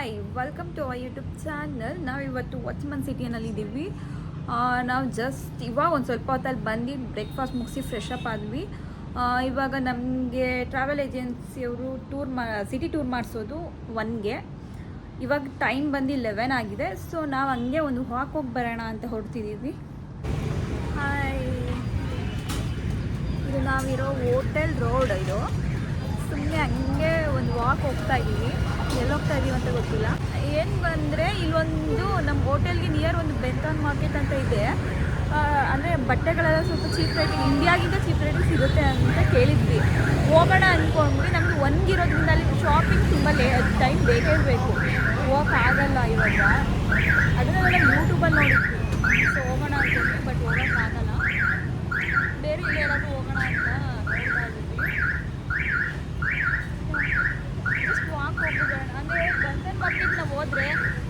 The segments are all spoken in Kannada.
Hi welcome to our YouTube channel. ನಾವು ಇವತ್ತು ವಾಚ್ಮನ್ ಸಿಟಿಯಲ್ಲಿದ್ದೀವಿ. ನಾವು ಜಸ್ಟ್ ಇವಾಗ ಒಂದು ಸ್ವಲ್ಪ ಹೊತ್ತಲ್ಲಿ ಬಂದು ಬ್ರೇಕ್ಫಾಸ್ಟ್ ಮುಗಿಸಿ ಫ್ರೆಶ್ ಅಪ್ ಆದ್ವಿ. ಇವಾಗ ನಮಗೆ ಟ್ರಾವೆಲ್ ಏಜೆನ್ಸಿಯವರು ಸಿಟಿ ಟೂರ್ ಮಾಡಿಸೋದು 1ಗೆ. ಇವಾಗ ಟೈಮ್ ಬಂದು 11 ಆಗಿದೆ. ಸೊ ನಾವು ಹಂಗೆ ಒಂದು ವಾಕ್ ಹೋಗಿ ಬರೋಣ ಅಂತ ಹೊರಡ್ತಿದ್ದೀವಿ. ಹಾಯ್, ಇದು ನಾವಿರೋ ಹೋಟೆಲ್ ರೋಡ್. ಇದು ಸುಮ್ಮನೆ ಹಂಗೆ ಒಂದು ವಾಕ್ ಹೋಗ್ತಾ ಇದ್ದೀವಿ. ಎಲ್ಲಿ ಹೋಗ್ತಾ ಇದ್ದೀವಿ ಅಂತ ಗೊತ್ತಿಲ್ಲ. ಏನು ಬಂದರೆ ಇಲ್ಲೊಂದು ನಮ್ಮ ಹೋಟೆಲ್ಗೆ ನಿಯರ್ ಒಂದು ಬೆಂತಾನ್ ಮಾರ್ಕೆಟ್ ಅಂತ ಇದೆ. ಅಂದರೆ ಬಟ್ಟೆಗಳೆಲ್ಲ ಸ್ವಲ್ಪ ಚೀಪ್ ರೇಟಿಗೆ, ಇಂಡಿಯಾಗಿಂತ ಚೀಪ್ ರೇಟಿಗೆ ಸಿಗುತ್ತೆ ಅಂತ ಕೇಳಿದ್ವಿ. ಹೋಗೋಣ ಅಂದ್ಕೊಂಡ್ವಿ. ನಮಗೆ ಒಂದಿರೋದ್ರಿಂದ ಅಲ್ಲಿ ಶಾಪಿಂಗ್ ತುಂಬ ಟೈಮ್ ಬೇಕೇ ಬೇಕು, ಹೋಗೋಕ್ಕಾಗಲ್ಲ ಇವಾಗ. ಅದನ್ನು ನಾವು ಯೂಟ್ಯೂಬಲ್ಲಿ ನೋಡಿದ್ವಿ. ಸೊ ಹೋಗೋಣ ಅಂದ್ಕೊಂಡ್ವಿ, ಬಟ್ ಹೋಗೋಕ್ಕಾಗಲ್ಲ. ಬೇರೆ ಇಲ್ಲಿ ಎಲ್ಲಾದರೂ ಹೋಗೋಣ ಅಂತ ನೋಡ್ತಾ ಇದ್ವಿ. ಜಸ್ಟ್ ವಾಕ್ ಹೋಗ್ಬಿಡೋಣ. ಅಂದರೆ ಬೆಂತಾನ್ ಮಾರ್ಕೆಟ್ ನಾವು ಹೋದರೆ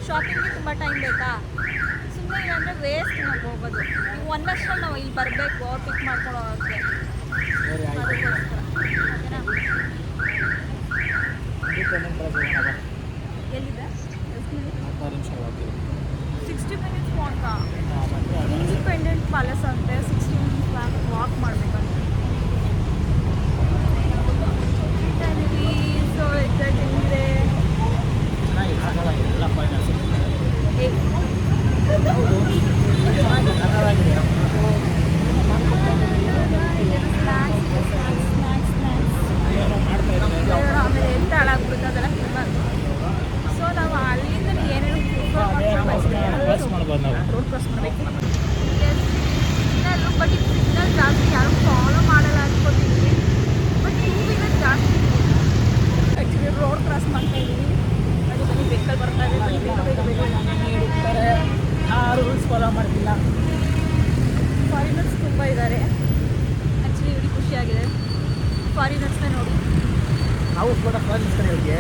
ಶಾಪಿಂಗ್ಗೆ ತುಂಬ ಟೈಮ್ ಬೇಕಾ? ಸುಮ್ಮನೆ ಇಲ್ಲಾಂದರೆ ವೇಸ್ಟ್ ನಾವು ಹೋಗೋದು. ನೀವು ಒಂದಷ್ಟರಲ್ಲಿ ನಾವು ಇಲ್ಲಿ ಬರಬೇಕು, ಅವ್ರು ಪಿಕ್ ಮಾಡ್ಕೊಂಡು ಹೋಗೋಕ್ಕೆ. ಅದಕ್ಕೋಸ್ಕರ ಓಕೆನಾ? ಎಲ್ಲಿದೆ? 60 ಮಿನಿಟ್ಸ್ ವಾಕಾ? ಇಂಡಿಪೆಂಡೆಂಟ್ ಪ್ಯಾಲೇಸ್ ಅಂತೆ. 60 ಮಿನಿಟ್ಸ್ ವಾಕ್ ಮಾಡಬೇಕಂತ. ಸೊ ಇದೆ ಆಮೇಲೆ ಎಂತ ಹಾಳಾಗ್ಬಿಡುತ್ತೆ ಅದೆಲ್ಲ ತಿನ್ನೋದು. ಸೊ ನಾವು ಅಲ್ಲಿಂದ ಏನೇನು ರೋಡ್ ಕ್ರಾಸ್ ಮಾಡಬೇಕು. ಸಿಗ್ನಲ್ಲು, ಬಟ್ ಇದು ಸಿಗ್ನಲ್ ಜಾಸ್ತಿ ಯಾರು ಫಾಲೋ ಮಾಡಲ್ಲ ಅನ್ಕೋತಿದ್ವಿ. ಬಟ್ 2 ವೀಲರ್ ಜಾಸ್ತಿ. ಆ್ಯಕ್ಚುಲಿ ರೋಡ್ ಕ್ರಾಸ್ ಮಾಡ್ತಾ ಇದ್ದೀವಿ. ಬನ್ನಿ ವೆಹಿಕಲ್ ಬರ್ತಾ ಇದೆ. ರೂಲ್ಸ್ ಫಾಲೋ ಮಾಡ್ತಿಲ್ಲ. ಫಾರಿನರ್ಸ್ ತುಂಬ ಇದ್ದಾರೆ. ಆ್ಯಕ್ಚುಲಿ ಇವ್ರಿಗೆ ಖುಷಿಯಾಗಿದೆ ಫಾರಿನರ್ಸ್ನ ನೋಡಿ. ನಾವು ಕೂಡ ಫಾರಿನರ್ಸ್ ಇವರಿಗೆ,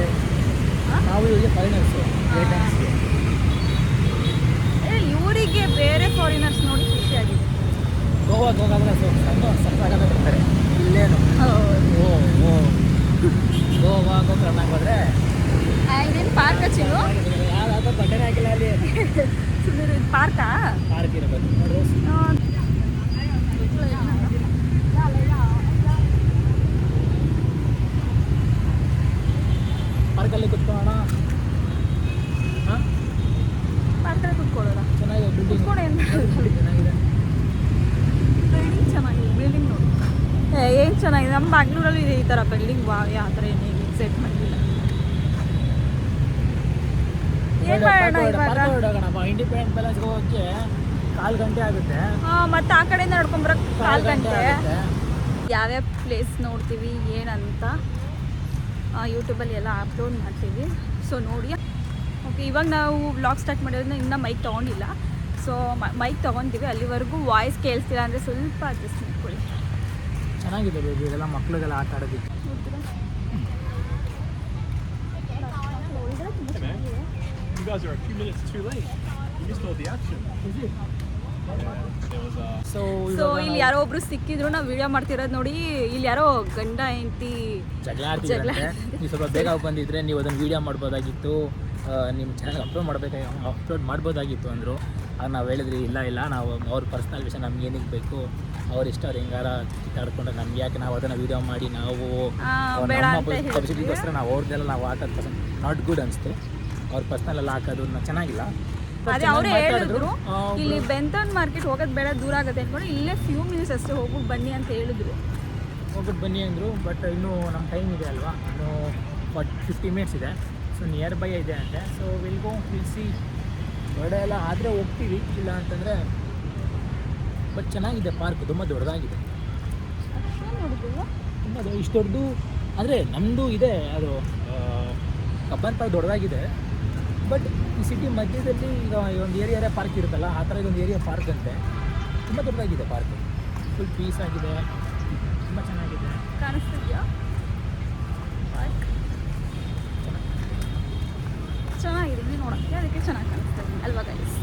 ನಾವು ಇವರಿಗೆ ಫಾರಿನರ್ಸು. ಇವರಿಗೆ ಬೇರೆ ಫಾರಿನರ್ಸ್ ನೋಡಿ ಖುಷಿಯಾಗಿದೆ. ಗೋವಾಗೆ ಹೋಗಾದ್ರೆ ಸಕ್ಕತ್ತಾಗ ಬರ್ತಾರೆ. ಇಲ್ಲೇನು ಗೋವಾ ಗೋಕರ್ಣಕ್ಕೆ ಹೋದರೆ ಇದೇನು ಪಾರ್ಕ ಚಿನ್ನು? ಯಾವ್ದಾದ್ರು ಬಟ್ಟೆನೇ ಹಾಕಿಲ್ಲ ಅಲ್ಲಿ. ಸುಮ್ಮನೆ ಪಾರ್ಕಾ? ಪಾರ್ಕ್ ಇರಬೇಕು ನೋಡ್ರಿ. ಪಾರ್ಕಲ್ಲಿ ಕುತ್ಕೊಳ್ಳೋಣ. ಹಾಂ, ಪಾರ್ಕಲ್ಲಿ ಕುತ್ಕೊಳ್ಳೋಣ. ಚೆನ್ನಾಗಿದೆ ಬಿಲ್ಡಿಂಗ್. ಚೆನ್ನಾಗಿದೆ. ಬಿಲ್ಡಿಂಗ್ ಚೆನ್ನಾಗಿದೆ. ಬಿಲ್ಡಿಂಗ್ ನೋಡಿ ಏನು ಚೆನ್ನಾಗಿದೆ. ನಮ್ಮ ಬ್ಯಾಂಗ್ಳೂರಲ್ಲಿ ಇದೆ ಈ ಥರ ಬಿಲ್ಡಿಂಗ್. ಯಾವ ಥರ ಏನು ಸೆಟ್ ಮಾಡಿಲ್ಲ. ಏನು ಮಾಡೋಣ ಇವಾಗ? ಇಂಡಿಪೆಂಡೆಂಟ್ ಪ್ಯಾಲೇಸ್ಗೆ ಹೋಗೋಕ್ಕೆ 1/4 ಗಂಟೆ ಆಗುತ್ತೆ. ಮತ್ತು ಆ ಕಡೆಯಿಂದ ನಡ್ಕೊಂಬರಕ್ಕೆ 1/4 ಗಂಟೆ. ಯಾವ್ಯಾವ ಪ್ಲೇಸ್ ನೋಡ್ತೀವಿ ಏನಂತ ಯೂಟ್ಯೂಬಲ್ಲಿ ಎಲ್ಲ ಅಪ್ಲೋಡ್ ಮಾಡ್ತೀವಿ. ಸೊ ನೋಡಿ. ಓಕೆ, ಇವಾಗ ನಾವು ವ್ಲಾಗ್ ಸ್ಟಾರ್ಟ್ ಮಾಡಿರೋದ್ರಿಂದ ಇನ್ನೂ ಮೈಕ್ ತೊಗೊಂಡಿಲ್ಲ. ಸೊ ಮೈಕ್ ತೊಗೊತೀವಿ. ಅಲ್ಲಿವರೆಗೂ ವಾಯ್ಸ್ ಕೇಳಿಸ್ತಿಲ್ಲ ಅಂದರೆ ಸ್ವಲ್ಪ ಅಡ್ಜಸ್ಟ್ ಮಾಡ್ಕೊಳ್ಳಿ. ಚೆನ್ನಾಗಿದೆ ಬೇಬಿ, ಇದೆಲ್ಲ ಮಕ್ಳಿಗೆಲ್ಲ ಆಟ ಆಡೋದಕ್ಕೆ. You guys are a few minutes too late. You missed all the action. So ಇಲ್ಲಿ ಯಾರೋ ಒಬ್ರು ಸಿಕ್ಕಿದ್ರು. ನಾವು ವಿಡಿಯೋ ಮಾಡ್ತಿರೋದು ನೋಡಿ. ಇಲ್ಲಿ ಯಾರೋ ಗಂಡ ಹೆಂಡತಿ ಜಗಳ ಆಡ್ತಿದ್ರಂತೆ. ನೀವು ಸ್ವಲ್ಪ ಬೇಗ ಬಂದಿದ್ರೆ ನೀವು ಅದನ್ನು ವೀಡಿಯೋ ಮಾಡ್ಬೋದಾಗಿತ್ತು, ನಿಮ್ಮ ಚಾನಲ್ ಅಪ್ಲೋಡ್ ಮಾಡ್ಬೋದಾಗಿತ್ತು ಅಂದರು. ಆಗ ನಾವು ಹೇಳಿದ್ರಿ ಇಲ್ಲ ನಾವು ಅವ್ರ ಪರ್ಸ್ನಲ್ ವಿಷಯ ನಮ್ಗೆ ಏನಕ್ಕೆ ಬೇಕು, ಅವ್ರ ಇಷ್ಟ ಅವ್ರು ಹೆಂಗಾರ ಕಿತ್ತಾಡ್ಕೊಂಡ್ರೆ ನಮ್ಗೆ ಯಾಕೆ, ನಾವು ಅದನ್ನು ವೀಡಿಯೋ ಮಾಡಿ ನಾವು ಪಬ್ಲಿಸಿಟಿಗೋಸ್ಕರ ನಾವು ಅವ್ರದ್ದೆಲ್ಲ ನಾವು ಹಾಕೋದು ನಾಟ್ ಗುಡ್ ಅನಿಸ್ತು. ಅವ್ರ ಪರ್ಸ್ನಲ್ ಎಲ್ಲ ಹಾಕೋದು ಚೆನ್ನಾಗಿಲ್ಲ. ಅದೇ ಅವರೇ ಹೇಳಿದ್ರು ಇಲ್ಲಿ ಬೆಂತಾನ್ ಮಾರ್ಕೆಟ್ ಹೋಗೋದು ಬೇಡ, ದೂರ ಆಗುತ್ತೆ ಅಂದ್ಕೊಂಡು ಇಲ್ಲೇ ಫ್ಯೂ ಮಿನಿಟ್ಸ್ ಅಷ್ಟೇ ಹೋಗ್ಬಿಟ್ಟು ಬನ್ನಿ ಅಂತ ಹೇಳಿದ್ರು. ಹೋಗ್ಬಿಟ್ಟು ಬನ್ನಿ ಅಂದರು. ಬಟ್ ಇನ್ನೂ ನಮ್ಮ ಟೈಮ್ ಇದೆ ಅಲ್ವಾ, ಇನ್ನೂ 50 ಮಿನಿಟ್ಸ್ ಇದೆ. ಸೊ ನಿಯರ್ ಬೈ ಇದೆ ಅಂತೆ. So will see. ಹೊರಡೆ ಎಲ್ಲ ಆದರೆ ಹೋಗ್ತೀವಿ, ಇಲ್ಲ ಅಂತಂದರೆ. ಬಟ್ ಚೆನ್ನಾಗಿದೆ ಪಾರ್ಕ್, ತುಂಬ ದೊಡ್ಡದಾಗಿದೆ. ತುಂಬ ಇಷ್ಟು ದೊಡ್ಡದು ಅಂದರೆ ನಮ್ಮದು ಇದೆ. ಅದು ಕಬ್ಬನ್ ಪಾರ್ಕ್ ದೊಡ್ಡದಾಗಿದೆ. ಬಟ್ ಈ ಸಿಟಿ ಮಧ್ಯದಲ್ಲಿ ಈಗ ಒಂದು ಏರಿಯಾ ಪಾರ್ಕ್ ಇರುತ್ತಲ್ಲ, ಆ ಥರ ಇದೊಂದು ಏರಿಯಾ ಪಾರ್ಕ್ ಅಂತೆ. ತುಂಬ ದೊಡ್ಡದಾಗಿದೆ ಪಾರ್ಕ್. ಫುಲ್ ಪೀಸ್ ಆಗಿದೆ, ತುಂಬ ಚೆನ್ನಾಗಿದೆ. ಕಾಣಿಸ್ತಿದ್ಯಾ ಪಾರ್ಕ್? ಚೆನ್ನಾಗಿದೆ ನೀವು ನೋಡೋಕ್ಕೆ, ಅದಕ್ಕೆ ಚೆನ್ನಾಗಿ ಕಾಣಿಸ್ತಾ ಇದೆ ಅಲ್ವಾ ಗೈಸ್?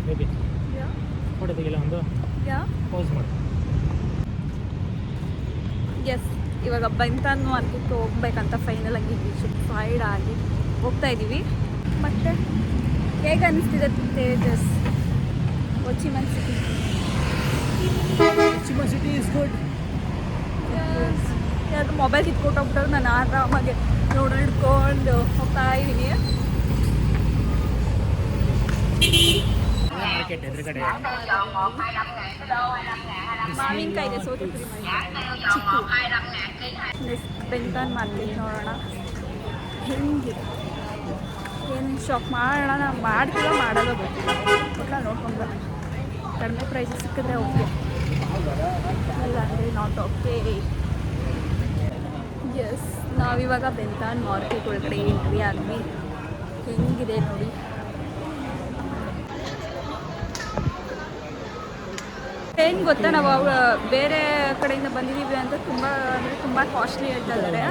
ಬೇಬಿ ಫೋಟೋ ತೆಗಿಲ್ಲ ಒಂದು. ಯಾ ಪೋಸ್ ಮಾಡಿ. Yes. ಇವಾಗ ಬೆಂತಾನ್ ಮಾರ್ಕೆಟ್ಗೆ ಹೋಗ್ಬೇಕಂತ ಫೈನಲ್ ಆಗಿ ಡಿಸೈಡ್ ಆಗಿ ಹೋಗ್ತಾ ಇದ್ದೀವಿ. ಮತ್ತು ಹೇಗೆ ಅನಿಸ್ತಿದೆ ತೇಜಸ್ ಹೊಚಿಮನ್ ಸಿಟಿ? ಚಿಮಾ ಸಿಟಿ ಇಸ್ ಗುಡ್. ಯಾರು ಮೊಬೈಲ್ ಕಿತ್ಕೊಟ್ಟೋಗ್ಬಿಟ್ಟು ನಾನು ಆರಾಮಾಗಿ ನೋಡಿಕೊಂಡು ಹೋಗ್ತಾ ಇದ್ದೀನಿ. ಮಾರ್ಕೆಟ್ ಎದುರುಗಡೆ ಮಾವಿನಕಾಯಿ ಇದೆ, ಸೋತುಪುರಿ ಚಿಕ್ಕು. ಬೆಂತಾನ್ ಮಾರ್ಕೆಟ್ ನೋಡೋಣ ಹೆಂಗಿದೆ, ಏನು ಶಾಪ್ ಮಾಡೋಣ. ನಾವು ಮಾಡ್ತೀವೋ ಮಾಡಲ್ಲ ಗೊತ್ತಿಲ್ಲ, ಒಟ್ಲ ನೋಡ್ಕೊಂಡು ಬರೋಣ. ಕಡಿಮೆ ಪ್ರೈಸ್ ಸಿಕ್ಕಿದ್ರೆ ಓಕೆ, ಇಲ್ಲ ಅಂದರೆ ನಾಟ್ ಓಕೆ. ಎಸ್, ನಾವಿವಾಗ ಬೆಂತಾನ್ ಮಾರ್ಕೆಟ್ ಒಳಗಡೆ ಎಂಟ್ರಿ ಆದ್ವಿ. ಹೆಂಗಿದೆ ನೋಡಿ. ಏನು ಗೊತ್ತಾ, ನಾವು ಬೇರೆ ಕಡೆಯಿಂದ ಬಂದಿದ್ದೀವಿ ಅಂತ ತುಂಬ ಅಂದರೆ ತುಂಬ ಕಾಸ್ಟ್ಲಿ ಹೇಳ್ತಾ ಇದ್ದಾರೆ.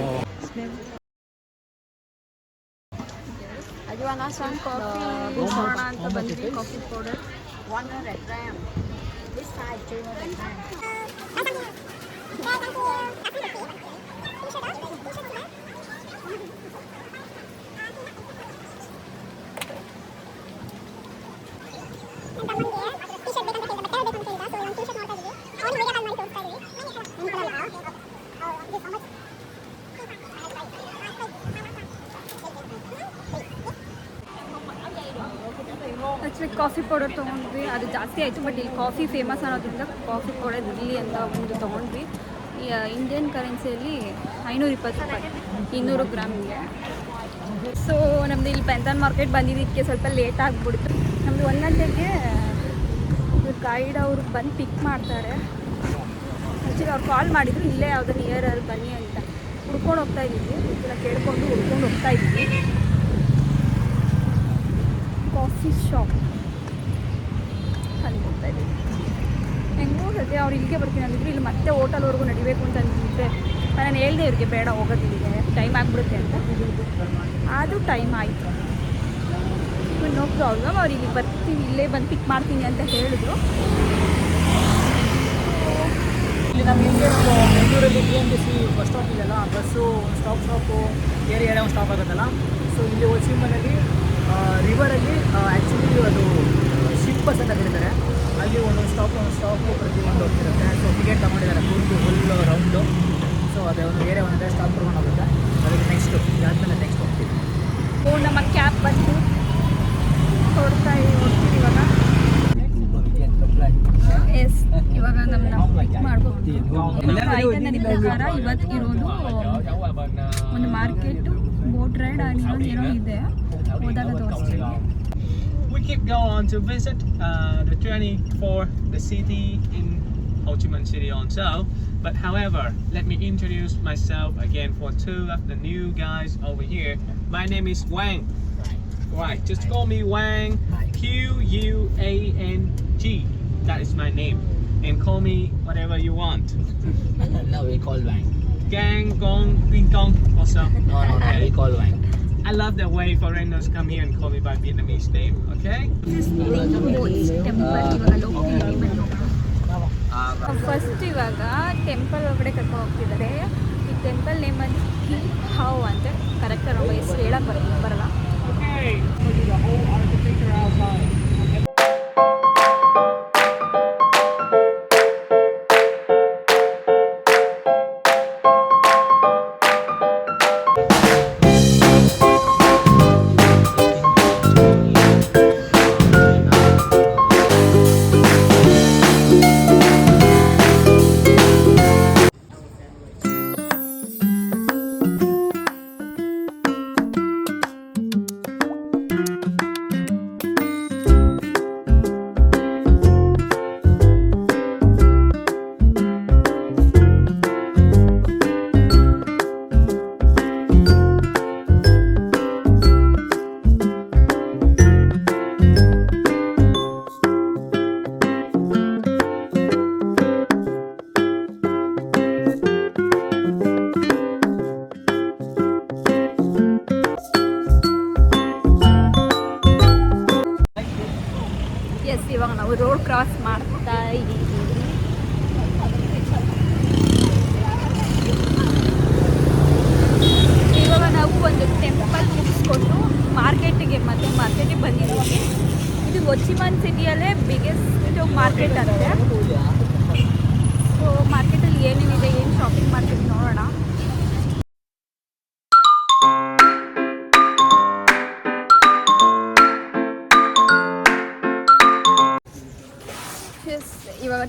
ಕಾಫಿ ನೋಡೋಣ ಅಂತ ಬಂದಿದ್ವಿ. Coffee powder 100 gram. This side 200 gram. Actually coffee powder ತೊಗೊಂಡ್ವಿ, ಅದು ಜಾಸ್ತಿ ಆಯಿತು. ಬಟ್ ಇಲ್ಲಿ ಕಾಫಿ ಫೇಮಸ್ ಅನ್ನೋದ್ರಿಂದ ಕಾಫಿ ಪೌಡರ್ ಇರಲಿ ಅಂತ ಒಂದು ತೊಗೊಂಡ್ವಿ. ಇಂಡಿಯನ್ ಕರೆನ್ಸಿಯಲ್ಲಿ 520 ರೂಪಾಯಿ 200 ಗ್ರಾಮಿಗೆ. ಸೊ ನಮ್ಮದು ಇಲ್ಲಿ ಬೆಂತಾನ್ ಮಾರ್ಕೆಟ್ ಬಂದಿದ್ದಕ್ಕೆ ಸ್ವಲ್ಪ ಲೇಟ್ ಆಗಿಬಿಡ್ತು. ನಮ್ಮದು 1 ಗಂಟೆಗೆ ಗೈಡ್ ಅವರು ಬಂದು ಪಿಕ್ ಮಾಡ್ತಾರೆ. ಆ್ಯಕ್ಚುಲಿ ಅವ್ರು ಕಾಲ್ ಮಾಡಿದ್ರು, ಇಲ್ಲೇ ಯಾವುದೋ ನಿಯರಲ್ಲಿ ಬನ್ನಿ ಅಂತ. ಹುಡ್ಕೊಂಡು ಹೋಗ್ತಾ ಇದ್ದೀವಿ, ಇಲ್ಲ ಕೇಳ್ಕೊಂಡು ಹುಡ್ಕೊಂಡು ಹೋಗ್ತಾ ಇದ್ದೀವಿ. ಕಾಫಿ ಶಾಪ್ ಅಲ್ಲಿ ಹೋಗ್ತಾ ಇದ್ದೀವಿ. ಹೆಂಗೂ ಸದ್ಯ ಅವ್ರು ಇಲ್ಲಿಗೆ ಬರ್ತೀನಿ ಅಂದಿದ್ರು, ಇಲ್ಲಿ ಮತ್ತೆ ಹೋಟೆಲ್ವರೆಗೂ ನಡಿಬೇಕು ಅಂತ ಅಂದಿದ್ದೆ. ನಾನು ಹೇಳ್ದೆ ಇವ್ರಿಗೆ ಬೇಡ ಹೋಗೋದು, ಇಲ್ಲಿಗೆ ಟೈಮ್ ಆಗಿಬಿಡುತ್ತೆ ಅಂತ. ಅದು ಟೈಮ್ ಆಯಿತು. ನೋ ಪ್ರಾಬ್ಲಮ್, ಅವ್ರು ಇಲ್ಲಿಗೆ ಬರ್ತೀನಿ, ಇಲ್ಲೇ ಬಂದು ಪಿಕ್ ಮಾಡ್ತೀನಿ ಅಂತ ಹೇಳಿದ್ರು. ಇಲ್ಲಿ ನಮ್ಮ ಹಿಂದೆ ಬೆಂಗಳೂರಲ್ಲಿ BMTC ಬಸ್ ಸ್ಟಾಪ್ ಇದೆಯಲ್ಲ, ಬಸ್ಸು ಒಂದು ಸ್ಟಾಪು ಬೇರೆ ಒಂದು ಸ್ಟಾಪ್ ಆಗುತ್ತಲ್ಲ. ಸೊ ಇಲ್ಲಿ ಹೊಚಿಮನಲ್ಲಿ ರಿವರಲ್ಲಿ ಆ್ಯಕ್ಚುಲಿ ಅದು ಶಿಪ್ ಬಸ್ ಅಂತ ಕರೀತಾರೆ. ಅಲ್ಲಿ ಒಂದೊಂದು ಸ್ಟಾಪು ಪ್ರತಿಯೊಂದು ಹೋಗ್ತಿರುತ್ತೆ. ಸೊ ಟಿಕೆಟ್ ತೊಗೊಂಡಿದ್ದಾರೆ ಫುಲ್ ರೌಂಡು. ಸೊ ಅದೇ ಒಂದು ಬೇರೆ ಒಂದೇ ಸ್ಟಾಪ್ ತೊಗೊಂಡು ಹೋಗುತ್ತೆ. ಅದಕ್ಕೆ ನೆಕ್ಸ್ಟು ಇದಾದಮೇಲೆ ನೆಕ್ಸ್ಟ್ ಹೋಗ್ತೀವಿ. ನಮ್ಮ ಕ್ಯಾಬ್ ಬಂತು, ಹೋಗ್ತೀವಿ ಇವಾಗ. ಎಸ್, ಇವಾಗ ನಮ್ಮನ್ನ ಪಿಕ್ ಮಾಡ್ಕೊಂಡು ಐಟನರಿ ಪ್ರಕಾರ ಇವತ್ತು ಇರೋದು ಒಂದು ಮಾರ್ಕೆಟು, ಬೋಟ್ ರೈಡ್ ಆ್ಯಂಡ್ ಇನ್ನೊಂದು ಏನೋ ಇದೆ, ಹೋದಾಗ ತೋರಿಸ್ತೀವಿ. We keep going to visit the journey for the city in Ho Chi Minh City also. But however, let me introduce myself again for two of the new guys over here. My name is Wang. Right, just call me Wang. Quang. That is my name. And call me whatever you want. No, we call Wang. Gang, Gong, Ping Gong also. No, we call Wang. I love the way foreigners come here and call me by Vietnamese name, okay? Temple ಇವಾಗ ಹೋಗ್ತಿದ್ದೀವಿ. ಬನ್ನಿ, ಫಸ್ಟ್ ಇವಾಗ ಟೆಂಪಲ್ ಒಳಗಡೆ ಕರ್ಕೊಂಡು ಹೋಗ್ತಿದ್ದಾರೆ. ಈ ಟೆಂಪಲ್ ನೇಮ್ ಅಲ್ಲಿ ಹಿ ಹೌ ಅಂತ ಕರೆಕ್ಟಾಗಿ ನಾವು ಎಷ್ಟು ಹೇಳಕ್ಕೆ ಬರಲ್ಲ. Okay, look at the whole architecture outside.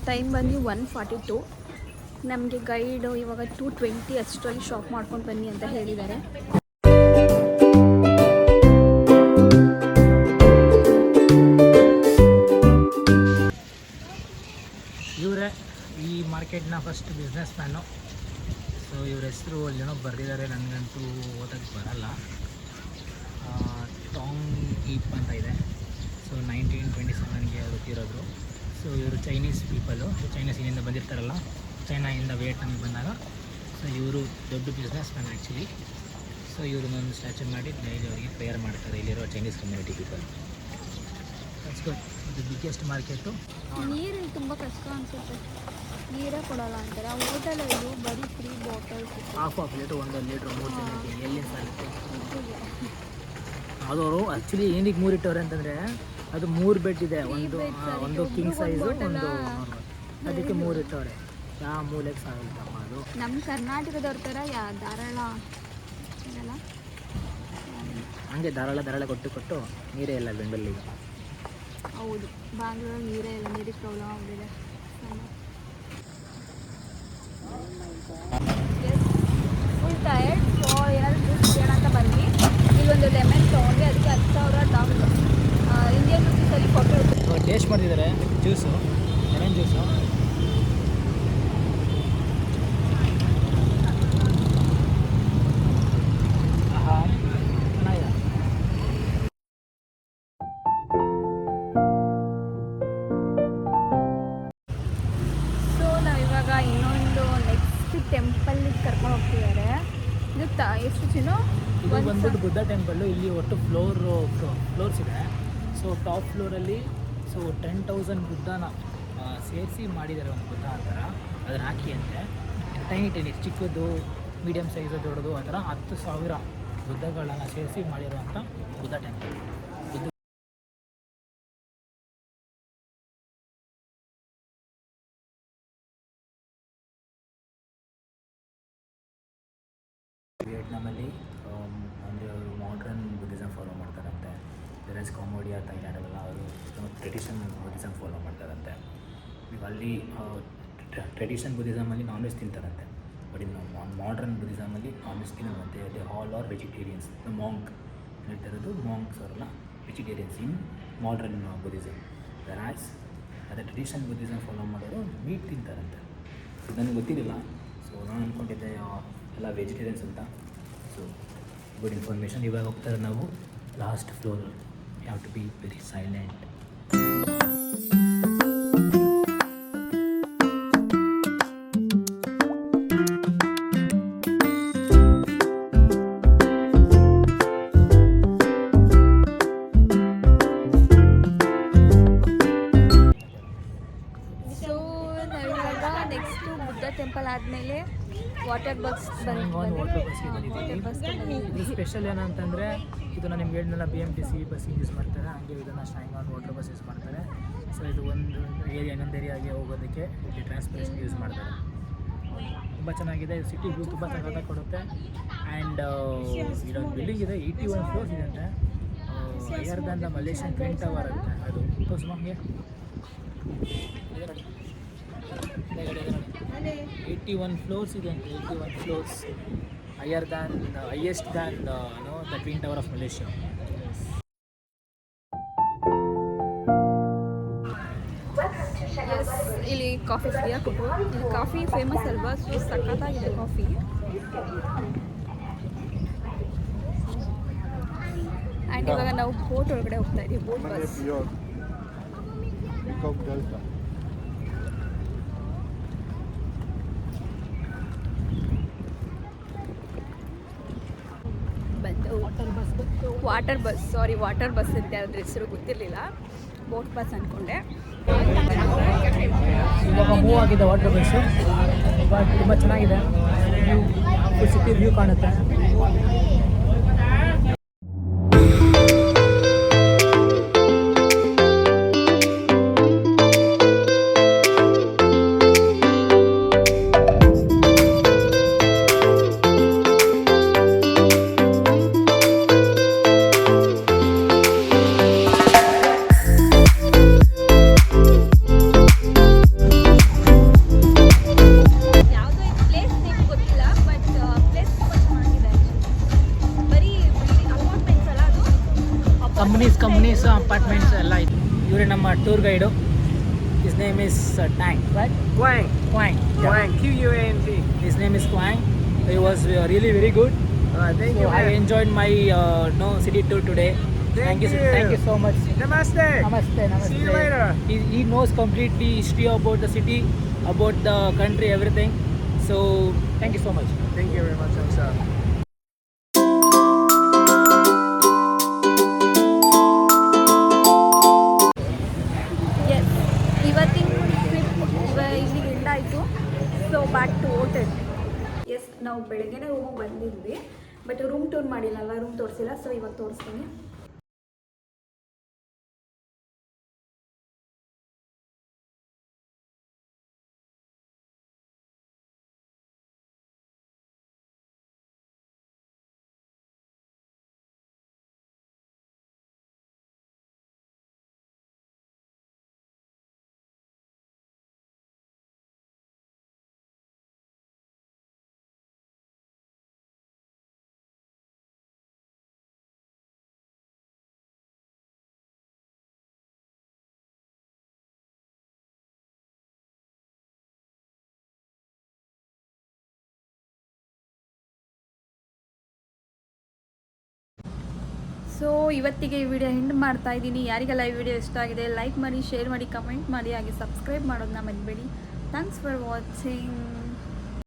Time ಬಂದು 1:42. ನಮಗೆ ಗೈಡು ಇವಾಗ 2:20 ಅಷ್ಟರಲ್ಲಿ ಶಾಪ್ ಮಾಡ್ಕೊಂಡು ಬನ್ನಿ ಅಂತ ಹೇಳಿದ್ದಾರೆ. ಇವರೇ ಈ ಮಾರ್ಕೆಟ್ನ ಫಸ್ಟ್ ಬಿಸ್ನೆಸ್ ಮ್ಯಾನು. ಸೊ ಇವ್ರ ಹೆಸರು ಅಲ್ಲೇನೋ ಬರೆದಿದ್ದಾರೆ, ನನಗಂತೂ ಓದೋಕ್ಕೆ ಬರಲ್ಲ. ಟಾಂಗ್ ಈಪ್ ಅಂತ ಇದೆ. ಸೊ 1927ಗೆ ಹುಟ್ಟಿರೋದು. ಸೊ ಇವರು ಚೈನೀಸ್ ಪೀಪಲು. ಚೈನೀಸ್ ಇಲ್ಲಿಂದ ಬಂದಿರ್ತಾರಲ್ಲ, ಚೈನಾಯಿಂದ ವಿಯೆಟ್ನಾಮಿಗೆ ಬಂದಾಗ. ಸೊ ಇವರು ದೊಡ್ಡ ಬಿಸ್ನೆಸ್ ಮ್ಯಾನ್ ಆ್ಯಕ್ಚುಲಿ. ಸೊ ಇವ್ರನ್ನೊಂದು ಸ್ಟ್ಯಾಚ್ಯೂ ಮಾಡಿ ಡೈಲಿ ಅವರಿಗೆ ಪ್ರೇಯರ್ ಮಾಡ್ತಾರೆ ಇಲ್ಲಿರೋ Chinese community people. That's good. ಇದು ಬಿಗ್ಗೆಸ್ಟ್ ಮಾರ್ಕೆಟು. ನೀರಲ್ಲಿ ತುಂಬ ಕಷ್ಟ ಅನಿಸುತ್ತೆ, ನೀರೇ ಕೊಡೋಲ್ಲ ಅಂತಾರೆ. ಆ ಹೋಟೆಲಲ್ಲಿ ಬರೀ 3 ಬಾಟಲ್ಸ್, ಹಾಫ್ ಲೀಟ್ರ್ 1 ಲೀಟ್ರ್ 3 ಜನಕ್ಕೆ ಎಲ್ಲಿಂದ ಸಾಗುತ್ತೆ. ಅದವರು ಆ್ಯಕ್ಚುಲಿ ಏನಕ್ಕೆ 3 ಇಟ್ಟವ್ರೆ ಅಂತಂದರೆ ಅದು 3 ಬೆಡ್ ಇದೆ. ಒಂದು ಕಿಂಗ್ ಸೈಜು, ಒಂದು ಅದಕ್ಕೆ 3 ಇಟ್ಟವ್ರೆ. ಯಾವ ಮೂಲೆಗೆ ಸಾಗುತ್ತಮ್ಮ ಅದು. ನಮ್ಮ ಕರ್ನಾಟಕದವ್ರ ಥರ ಧಾರಾಳ ಇದೆಲ್ಲ ಹಂಗೆ ಧಾರಾಳ ಕೊಟ್ಟು ನೀರೇ ಇಲ್ಲ ಬೆಂಗಳೂರಿಗೆ. ಹೌದು, ಬ್ಯಾಂಗ್ಳೂರು ನೀರೇ ಇಲ್ಲ, ನೀರಿಗೆ ಪ್ರಾಬ್ಲಮ್ ಆಗಿದೆ. Full tired. ಸೊ ಏನಾದರೂ ಜ್ಯೂಸ್ ಕುಡಿಯೋಣ ಅಂತ ಬಂದ್ವಿ. ಇಲ್ಲೊಂದು ಲೆಮನ್ ತೊಗೊಂಡು ಅದಕ್ಕೆ 10,000 ಡಾಲರ್, ಇಂಡಿಯನ್ ರುಪೀಸಲ್ಲಿ 40 ರೂಪಾಯಿ. ಟೇಸ್ಟ್ ಮಾಡಿದ್ದಾರೆ ಜ್ಯೂಸು, ಲೆಮನ್ ಜ್ಯೂಸು. ಚೆನ್ನಾಗಿದೆ. ಸೊ ನಾವಿವಾಗ ಇನ್ನೊಂದು ನೆಕ್ಸ್ಟ್ ಟೆಂಪಲ್ಗೆ ಕರ್ಕೊಂಡು ಹೋಗ್ತಿದ್ದಾರೆ. ಇದು ಎಷ್ಟು ಚಿನ್ನು? ಇದು ಬಂದ್ಬಿಟ್ಟು ಬುದ್ಧ ಟೆಂಪಲ್ಲು. ಇಲ್ಲಿ ಒಟ್ಟು ಫ್ಲೋರ್ಸ್ ಇದೆ. ಸೊ ಟಾಪ್ ಫ್ಲೋರಲ್ಲಿ 10,000 ಬುದ್ಧನ ಸೇರಿಸಿ ಮಾಡಿದ್ದಾರೆ, ಒಂದು ಬುದ್ಧ ಆ ಥರ. ಅದನ್ನು ಹಾಕಿ ಅಂತೆ ಟೈನಿ ಚಿಕ್ಕದು, ಮೀಡಿಯಮ್ ಸೈಜು, ದೊಡ್ಡದು, ಆ ಥರ 10,000 ಬುದ್ಧಗಳನ್ನು ಸೇರಿಸಿ ಮಾಡಿರುವಂಥ ಬುದ್ಧ ಟೆಂಪಲ್. ವಿಯೆಟ್ನಾಮಲ್ಲಿ ಅಂದರೆ ಅವರು ಮಾಡ್ರನ್ ಬುದ್ಧಿಸಮ್ ಫಾಲೋ ಮಾಡ್ತಾರಂತೆ. ವೆರಸ್ ಕಾಂಬೋಡಿಯಾ, ಥೈಲ್ಯಾಂಡಲ್ಲೆಲ್ಲ ಅವರು ಟ್ರೆಡಿಷನಲ್ ಬುದ್ಧಿಸಮ್ ಫಾಲೋ ಮಾಡ್ತಾರಂತೆ. ಈಗ ಅಲ್ಲಿ ಟ್ರೆಡಿಷನಲ್ ಬುದ್ಧಿಸಮಲ್ಲಿ ನಾನ್ ವೆಜ್ ತಿಂತಾರಂತೆ. ಬಟ್ ಇನ್ನು ಮಾಡ್ರನ್ ಬುದ್ಧಿಸಮಲ್ಲಿ ನಾನ್ ವೆಜ್ ತಿನ್ನೋದಂತೆ. They all are vegetarians. Monk ಹೇಳ್ತಿರೋದು, ಮಾಂಕ್ಸ್ ಅವರೆಲ್ಲ vegetarians in modern Buddhism. Versus ಅದೇ ಟ್ರೆಡಿಷನಲ್ ಬುದ್ಧಿಸಮ್ ಫಾಲೋ ಮಾಡೋರು ಮೀಟ್ ತಿಂತಾರಂತೆ. ನನಗೆ ಗೊತ್ತಿರಲಿಲ್ಲ. ಸೊ ನಾನು ಅಂದ್ಕೊಂಡಿದ್ದೆ ಎಲ್ಲ ವೆಜಿಟೇರಿಯನ್ಸ್ ಅಂತ. So good information. ಇವಾಗ ಹೋಗ್ತಾರೆ ನಾವು last floor. Have to be very silent. So ನಾವಿವಾಗ ನೆಕ್ಸ್ಟು ಬುದ್ಧ ಟೆಂಪಲ್ ಆದಮೇಲೆ ವಾಟರ್ ಬಸ್ ವಾಟರ್ ಬಸ್. ಇದು ಸ್ಪೆಷಲ್ ಏನಂತಂದರೆ, ಇದು ನಾನು ನಿಮ್ಗೆ ಹೇಳಿದ್ನಲ್ಲ, BMTC ಬಸ್ ಯೂಸ್ ಮಾಡ್ತಾರೆ. ಹಾಗೆ ಇದನ್ನು ಸ್ಟ್ಯಾಂಗ್ ವಾಟರ್ ಬಸ್ ಯೂಸ್ ಮಾಡ್ತಾರೆ. ಸೊ ಇದು ಒಂದು ಏರಿಯಾ ಇನ್ನೊಂದು ಏರಿಯಾಗೆ ಹೋಗೋದಕ್ಕೆ ಇಲ್ಲಿ ಟ್ರಾನ್ಸ್ಪೋರ್ಟೇಷನ್ ಯೂಸ್ ಮಾಡ್ತಾರೆ. ತುಂಬ ಚೆನ್ನಾಗಿದೆ. ಸಿಟಿ ವ್ಯೂ ತುಂಬ ಚೆನ್ನಾಗಿ ಕೊಡುತ್ತೆ. ಆ್ಯಂಡ್ ಇದೊಂದು ಬಿಲ್ಡಿಂಗ್ ಇದೆ, 81 ಫ್ಲೋರ್ಸ್ ಇದೆ ಅಂತೆ. Higher than the Malaysian twin tower ಅಂತ. ಅದು ತೋರಿಸುವಂಗೆ 81 ಫ್ಲೋರ್ಸ್ ಇದೆ ಅಂತ. 81 floors, higher than highest than the twin tower of Malaysia. ಇಲ್ಲಿ ಕಾಫಿ ಫ್ರೀಯಾಗಿ ಕೊಟ್ಟರು. ಇಲ್ಲಿ ಕಾಫಿ ಫೇಮಸ್ ಅಲ್ವಾ, ಸೊ ಸಖತ್ತಾಗಿದೆ ಕಾಫಿ. ಆ್ಯಂಡ್ ಇವಾಗ ನಾವು ಬೋಟ್ ಒಳಗಡೆ ಹೋಗ್ತಾ ಇದ್ದೀವಿ. Boat bus. ವಾಟರ್ ಬಸ್ ಅಂತ ಅದ್ರ ಹೆಸರು ಗೊತ್ತಿರಲಿಲ್ಲ. ಬೋಟ್ ಬಸ್ ಅಂದ್ಕೊಂಡೆ. ಇವಾಗ ಮೂವ್ ಆಗಿದೆ ವಾಟರ್ ಬಸ್ಸು. ಇವಾಗ ತುಂಬ ಚೆನ್ನಾಗಿದೆ. ಸಿಟಿ ವ್ಯೂ ಕಾಣುತ್ತೆ. ಕಾಲೋನೀಸು ಅಪಾರ್ಟ್ಮೆಂಟ್ಸ್ ಎಲ್ಲ ಇದೆ. ಇವರೇ ನಮ್ಮ tour guide. His name is tank, right? Quang. Quang. Quang. Quant. His name is Quang. He was really very good. Thank So you. I man. enjoyed my city tour today. Thank you. Thank you so much. Namaste. Namaste, namaste. See you later. He knows completely history about the city, about the country, everything. So thank you so much. Thank you very much, sir. Yes, ಇವತ್ತಿನ ಟ್ರಿಪ್ ಇಲ್ಲಿಗೆ ಎಂಡ್ ಆಯಿತು. So back to hotel. Yes, ನಾವು ಬೆಳಗ್ಗೆನೇ ರೂಮಿಗೆ ಬಂದಿದ್ವಿ, ಬಟ್ ರೂಮ್ ಟೂರ್ ಮಾಡಿಲ್ಲ ಅಲ್ವಾ, ರೂಮ್ ತೋರಿಸಿಲ್ಲ. ಸೊ ಇವಾಗ ತೋರಿಸ್ತೀನಿ. ಸೊ ಇವತ್ತಿಗೆ ಈ ವಿಡಿಯೋ ಎಂಡ್ ಮಾಡ್ತಾ ಇದ್ದೀನಿ. ಯಾರಿಗೆಲ್ಲ ಈ ವಿಡಿಯೋ ಇಷ್ಟ ಆಗಿದೆ ಲೈಕ್ ಮಾಡಿ, ಶೇರ್ ಮಾಡಿ, ಕಮೆಂಟ್ ಮಾಡಿ, ಹಾಗೆ ಸಬ್ಸ್ಕ್ರೈಬ್ ಮಾಡೋದನ್ನ ಮರಿಬೇಡಿ. Thanks for watching.